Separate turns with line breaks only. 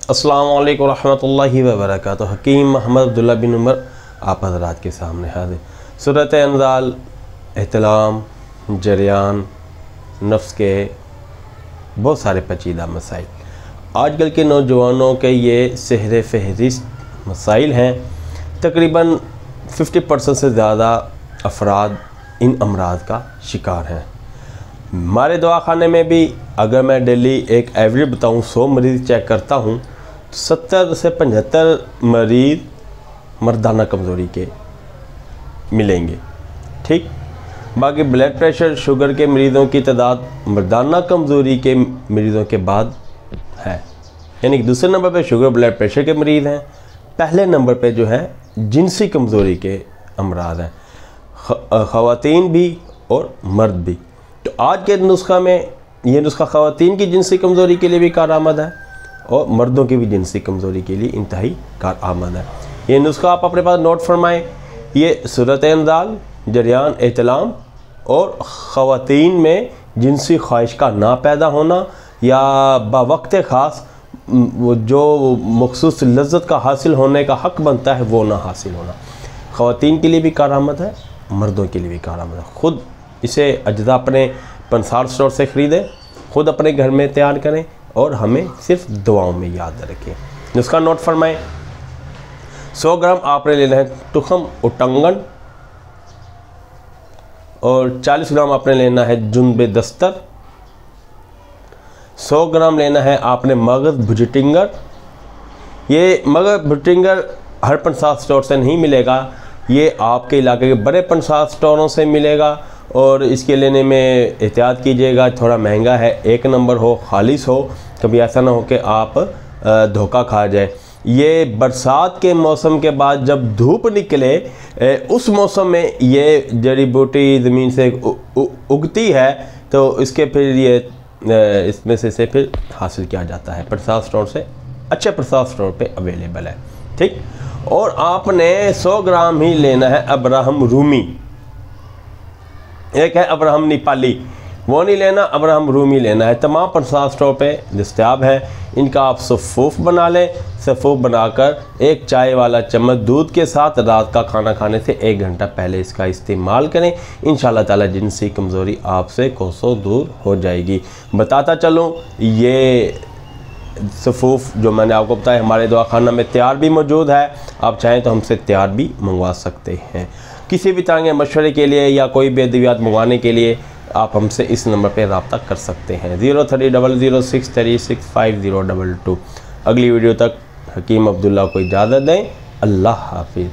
अस्सलामु अलैकुम रहमतुल्लाहि व बरकातुहू। हकीम मोहम्मद अब्दुल्ला बिन उमर आप हज़रात के सामने हाज़िर। सूरत अनज़ाल, एहतलाम, जरियान, नफ्स के बहुत सारे पेचीदा मसाइल आजकल के नौजवानों के ये सहरे फहरिस्त मसाइल हैं। तकरीबन 50% से ज़्यादा अफराद इन अमराज का शिकार हैं। हमारे दवाखाने में भी अगर मैं डेली एक एवरेज बताऊँ 100 मरीज़ चेक करता हूँ तो 70 से 75 मरीज़ मर्दाना कमज़ोरी के मिलेंगे। ठीक, बाकी ब्लड प्रेशर शुगर के मरीज़ों की तादाद मर्दाना कमज़ोरी के मरीज़ों के बाद है, यानी कि दूसरे नंबर पे शुगर ब्लड प्रेशर के मरीज़ हैं, पहले नंबर पे जो है जिनसी कमज़ोरी के अमराज हैं, ख़वातीन भी और मर्द भी। तो आज के नुस्खा में ये नुस्खा ख़वातीन की जिनसी कमज़ोरी के लिए भी कारआमद है और मर्दों की भी जिनसी कमज़ोरी के लिए इंतहाई कारआमद है। ये नुस्खा आप अपने पास नोट फरमाएँ। ये सूरत अनज़ाल, जरियान, एहतलाम और ख़वातीन में जिनसी ख्वाहिश का ना पैदा होना या बवक्त ख़ास जो मखसूस लज्जत का हासिल होने का हक़ बनता है वो ना हासिल होना, ख़वातीन के लिए भी कारआमद है, मर्दों के लिए भी कारआमद है। ख़ुद इसे अज्जा अपने पंसार स्टोर से ख़रीदें, ख़ुद अपने घर में तैयार करें और हमें सिर्फ दुआओं में याद रखें। नुस्खा नोट फरमाएँ। 100 ग्राम आपने लेना है तुखम उटंगन और 40 ग्राम आपने लेना है जुनबे दस्तर। 100 ग्राम लेना है आपने मगज़ भुजटिंगर। ये मगज़ भुजटिंगर हर पंसार स्टोर से नहीं मिलेगा, ये आपके इलाके के बड़े पंसार स्टोरों से मिलेगा और इसके लेने में एहतियात कीजिएगा, थोड़ा महंगा है। एक नंबर हो, खालिस हो, कभी ऐसा ना हो कि आप धोखा खा जाए। ये बरसात के मौसम के बाद जब धूप निकले उस मौसम में ये जड़ी बूटी ज़मीन से उगती है तो इसके फिर ये इसमें से फिर हासिल किया जाता है। प्रसाद स्टोर से, अच्छे प्रसाद स्टोर पे अवेलेबल है। ठीक, और आपने 100 ग्राम ही लेना है अब्राहम रूमी। एक है अब्राहम नेपाली, वो नहीं लेना, अब्राहम रूमी लेना है। तमाम प्रसाद स्टोर पे दस्तयाब है। इनका आप सफ़ूफ़ बना लें। सफ़ूफ़ बनाकर एक चाय वाला चम्मच दूध के साथ रात का खाना खाने से 1 घंटा पहले इसका इस्तेमाल करें। इंशाअल्लाह ताला जिनसी कमज़ोरी आपसे कोसों दूर हो जाएगी। बताता चलूँ, ये सफ़ूफ़ जो मैंने आपको बताया हमारे दवाखाना में तैयार भी मौजूद है, आप चाहें तो हमसे तैयार भी मंगवा सकते हैं। किसी भी तरह के मशवरे के लिए या कोई भी अद्वियात मंगवाने के लिए आप हमसे इस नंबर पर रब्ता कर सकते हैं 0300636502। अगली वीडियो तक हकीम अब्दुल्ला को इजाज़त दें। अल्लाह हाफिज़।